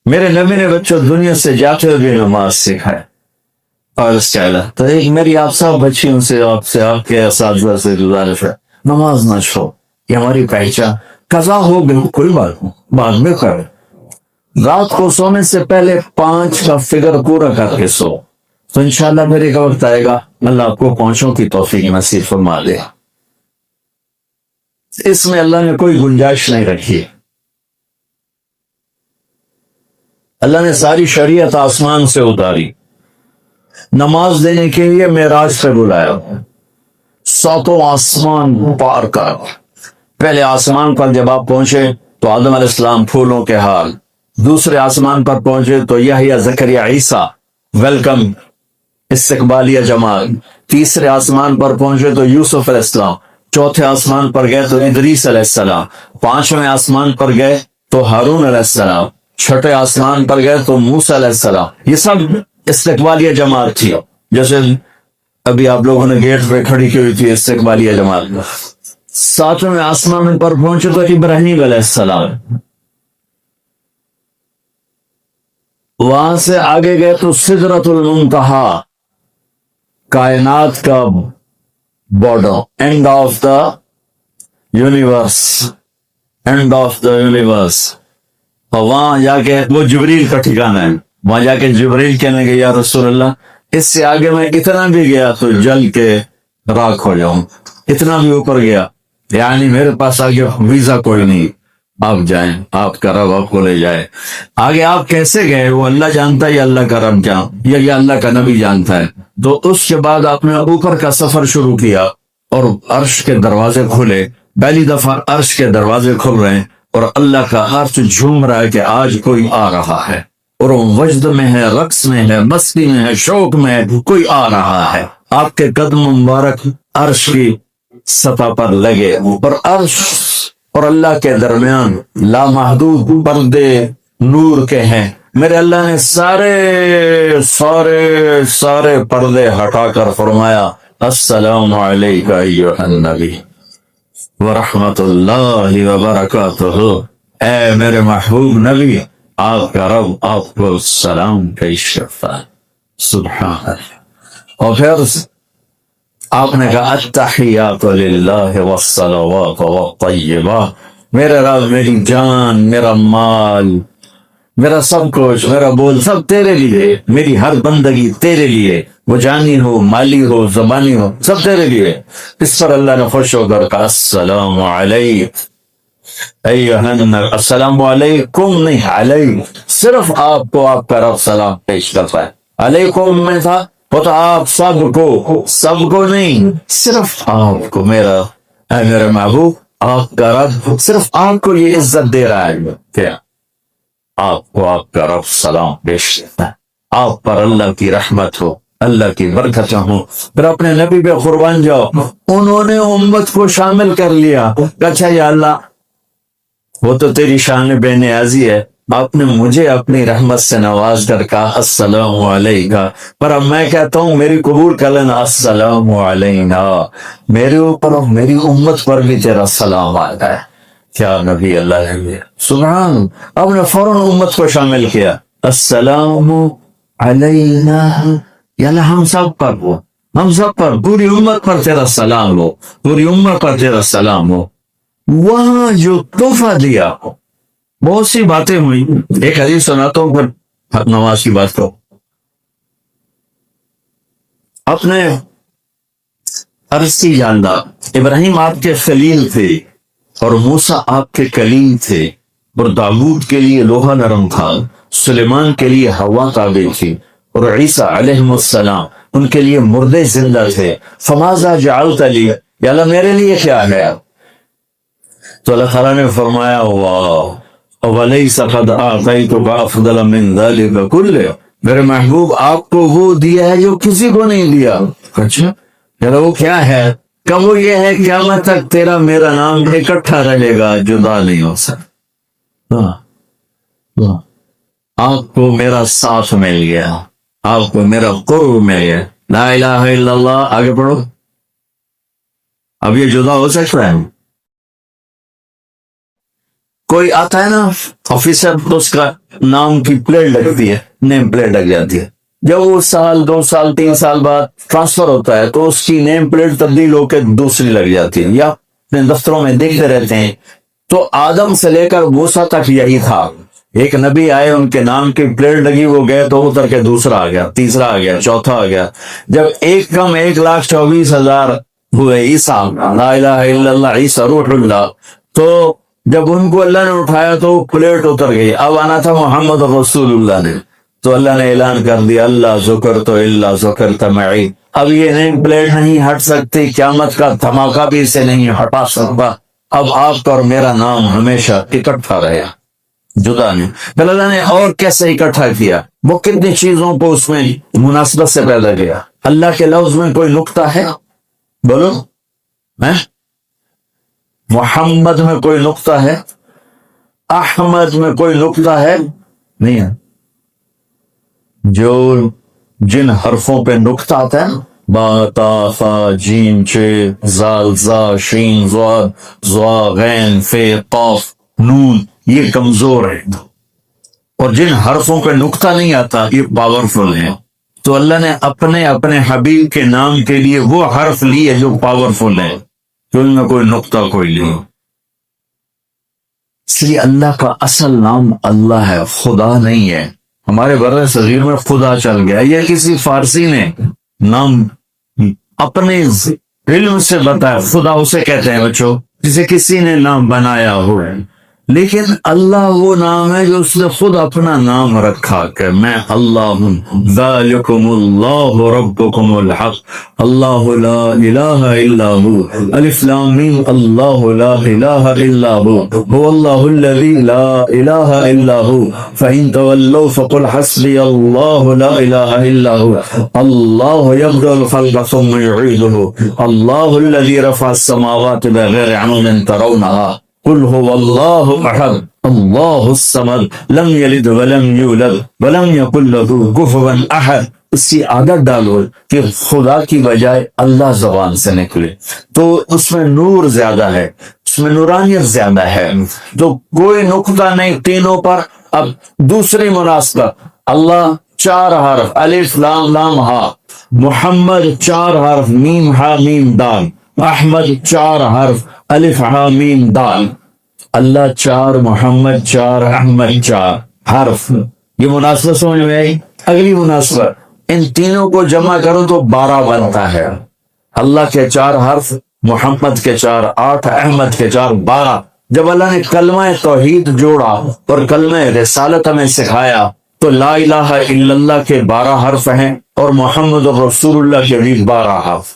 میرے نبی نے بچوں دنیا سے جاتے ہوئے بھی نماز سکھائے اور اس کا اعلان۔ تو ایک میری آپ سب بچیوں سے آپ کے اساتذہ سے گزارش ہے، نماز نہ چھوڑو، یہ ہماری پہچان۔ قضا ہو گئی کوئی بات نہیں، بعد میں کرے، رات کو سونے سے پہلے 5 کا فگر پورا کر کے سو، تو انشاءاللہ میرے کا وقت آئے گا، اللہ آپ کو پہنچوں کی توفیق نصیب فرما دے۔ اس میں اللہ نے کوئی گنجائش نہیں رکھی۔ اللہ نے ساری شریعت آسمان سے اتاری، نماز دینے کے لیے معراج پہ بلایا، 7 آسمان پار کر۔ پہلے آسمان پر جب آپ پہنچے تو آدم علیہ السلام پھولوں کے حال، دوسرے آسمان پر پہنچے تو یحییٰ زکریا عیسیٰ ویلکم استقبالیہ جماعت، تیسرے آسمان پر پہنچے تو یوسف علیہ السلام، چوتھے آسمان پر گئے تو ادریس علیہ السلام، 5ویں آسمان پر گئے تو ہارون علیہ السلام، 6 آسمان پر گئے تو موسیٰ علیہ السلام۔ یہ سب استقبالیہ جماعت تھی، جیسے ابھی آپ لوگوں نے گیٹ پہ کھڑی کی ہوئی تھی استقبالیہ جماعت۔ 7ویں آسمان پر پہنچے تو ابراہیم علیہ السلام، وہاں سے آگے گئے تو سدرۃ المنتہا، کائنات کا border, and of the universe, and of the universe. اور وہاں جا کے وہ جبریل کا ٹھکانہ ہے، وہاں جا کے جبریل کہنے گے یا رسول اللہ اس سے آگے میں اتنا بھی گیا تو جل کے راکھ ہو جاؤں، اتنا بھی اوپر گیا یعنی میرے پاس آگے ویزا کوئی نہیں، آپ جائیں، آپ کا رب آپ کو لے جائے۔ آگے آپ کیسے گئے وہ اللہ جانتا ہے یا اللہ کا رب جانتا یا اللہ کا نبی جانتا ہے۔ تو اس کے بعد آپ نے اوپر کا سفر شروع کیا اور عرش کے دروازے کھلے، پہلی دفعہ عرش کے دروازے کھل رہے ہیں اور اللہ کا عرش جھوم رہا ہے کہ آج کوئی آ رہا ہے، اور وہ وجد میں ہے، رقص میں ہے، مستی میں ہے، شوق میں ہے، کوئی آ رہا ہے۔ آپ کے قدم مبارک عرش کی سطح پر لگے اور عرش اور اللہ کے درمیان لامحدود پردے نور کے ہیں۔ میرے اللہ نے سارے سارے سارے پردے ہٹا کر فرمایا السلام علیکہ ایھا النبی ورحمۃ اللہ وبرکاتہ، اے میرے محبوب نبی، آپ کا رب آپ کو سلام پیش کرتا ہے۔ سبحان اللہ۔ اور پھر آپ نے کہا التحیات للہ والصلوات والطیبات، میرے رب میری جان، میرا مال، میرا سب کچھ، میرا بول سب تیرے لیے، میری ہر بندگی تیرے لیے، وہ جانی ہو، مالی ہو، زبانی ہو، سب تیرے لیے۔ اس پر اللہ نے خوش ہو کر کہا السلام علیکم ایھا النبی، السلام علیکم نہیں علیہ، صرف آپ کو آپ کا رب سلام پیش کرتا ہے۔ علیکم میں تھا وہ تو آپ سب کو نہیں، صرف آپ کو، میرا اے میرے محبوب، آپ کا رب صرف آپ کو یہ عزت دے رہا ہے کہ آپ کو آپ کا رب سلام پیش کرتا ہے، آپ پر اللہ کی رحمت ہو، اللہ کی برکتیں ہوں۔ پھر اپنے نبی پہ قربان جاؤ، انہوں نے امت کو شامل کر لیا، اچھا یا اللہ وہ تو تیری شان بے نیازی ہے، آپ نے مجھے اپنی رحمت سے نواز کر کہا السلام علیکہ، پر اب میں کہتا ہوں میری قبول کر لینا السلام علینا، میرے اوپر اور میری امت پر بھی تیرا سلام آتا ہے۔ کیا نبی اللہ ہے، سبحان، آپ نے فوراً امت کو شامل کیا، السلام علینا، یا اللہ ہم سب پر ہو، ہم سب پر، پوری امت پر تیرا سلام ہو، پوری امت پر تیرا سلام ہو۔ وہاں جو تحفہ دیا، بہت سی باتیں ہوئی، ایک حدیث سناتا ہوں پھر نماز کی بات کرو۔ اپنے عرض کی جاندا، ابراہیم آپ کے خلیل تھے اور موسیٰ آپ کے کلیم تھے، اور داؤد کے لیے لوہا نرم تھا، سلیمان کے لیے ہوا تابع تھی، اور عیسیٰ علیہ السلام ان کے لیے مردے زندہ تھے۔ فماذا جعلت لی، یا اللہ میرے لیے کیا ہے؟ تو اللہ تعالیٰ نے فرمایا واہ وَلَيْسَ قَدْ أَعْطَيْتُكَ أَفْضَلَ مِنْ ذَلِكَ كُلِّهِ، میرے محبوب آپ کو وہ دیا ہے جو کسی کو نہیں دیا۔ اچھا یار وہ کیا ہے؟ کہ وہ یہ ہے قیامت تک تیرا میرا نام اکٹھا رہے گا، جدا نہیں ہو سکتا۔ آپ کو میرا ساتھ مل گیا، آپ کو میرا قرب مل گیا، لا الہ الا اللہ۔ آگے پڑھو، اب یہ جدا ہو سکتا ہے؟ کوئی آتا ہے نا آفیسر تو اس کا نام کی پلیٹ لگتی ہے، نیم پلیٹ لگ جاتی ہے، جب وہ سال 2 سال 3 سال بعد ٹرانسفر ہوتا ہے تو اس کی نیم پلیٹ تبدیل ہو کے دوسری لگ جاتی ہے، یا اپنے دفتروں میں دیکھتے رہتے ہیں۔ تو آدم سے لے کر موسیٰ تک یہی تھا، ایک نبی آئے ان کے نام کی پلیٹ لگی، وہ گئے تو اتر کے دوسرا آ گیا، تیسرا آ گیا، چوتھا آ گیا، جب ایک کم 1,24,000 ہوئے عیسیٰ، لا الہ الا اللہ عیسیٰ روح اللہ، تو جب ان کو اللہ نے اٹھایا تو پلیٹ اتر گئی، اب آنا تھا محمد رسول اللہ نے، تو اللہ نے اعلان کر دیا اللہ ذکرت الا ذکرت معی، اب یہ نیم پلیٹ نہیں ہٹ سکتی، قیامت کا دھماکہ بھی اسے نہیں ہٹا سکتا، اب آپ کا اور میرا نام ہمیشہ اکٹھا رہے، جدا نہیں۔ پھر اللہ نے اور کیسے اکٹھا کیا، وہ کتنی چیزوں کو اس میں مناسبت سے پیدا کیا۔ اللہ کے لفظ میں کوئی نقطہ ہے؟ بولو، محمد میں کوئی نقطہ ہے؟ احمد میں کوئی نقطہ ہے؟ نہیں ہے۔ جو جن حرفوں پہ نقطہ آتا ہے، با تا فا جیم چ زال زا شین ضاد ضا غین فے قاف نون، یہ کمزور ہے، اور جن حرفوں پہ نقطہ نہیں آتا یہ پاورفل ہے۔ تو اللہ نے اپنے حبیب کے نام کے لیے وہ حرف لیے جو پاورفل ہے، تو ان میں کوئی نقطہ کوئی نہیں۔ اس لیے اللہ کا اصل نام اللہ ہے، خدا نہیں ہے۔ ہمارے بر صغیر میں خدا چل گیا، یہ کسی فارسی نے نام اپنے علم سے بتایا، خدا اسے کہتے ہیں بچوں جسے کسی نے نام بنایا ہو، لیکن اللہ وہ نام ہے جو اس نے خود اپنا نام رکھا کہ میں اللہ ہوں، ذالکم اللہ ربکم الحق اللہ لا الہ الا ہو، الف لام میم اللہ لا الہ الا ہو اللہ الذی لا الہ الا ہو فإن تولوا فقل حسبی اللہ لا الہ الا ہو اللہ یبدأ الخلق ثم یعیدہ اللہ الذی رفع السماوات بغیر عمد ترونها قل هو اللہ احد اللہ الصمد لم یلد ولم یولد ولم یکن له کفوا احد۔ اس کی عادت ڈالو کہ خدا کی بجائے اللہ زبان سے نکلے، تو اس میں نور زیادہ ہے، اس میں نورانیت زیادہ ہے، تو کوئی نقطہ نہیں تینوں پر۔ اب دوسری مناسبت، اللہ 4 حرف الف لام لام ہا، محمد 4 حرف میم ہا میم دال، احمد 4 حرف الف ہا میم دال، اللہ 4 محمد 4 احمد 4 حرف۔ یہ مناسبت سمجھ میں آئی؟ اگلی مناسبت، ان تینوں کو جمع کرو تو 12 بنتا ہے، اللہ کے 4 حرف، محمد کے 4 8، احمد کے 4 12۔ جب اللہ نے کلمہ توحید جوڑا اور کلمہ رسالت ہمیں سکھایا تو لا الہ الا اللہ کے 12 حرف ہیں اور محمد رسول اللہ کے بھی 12 حرف۔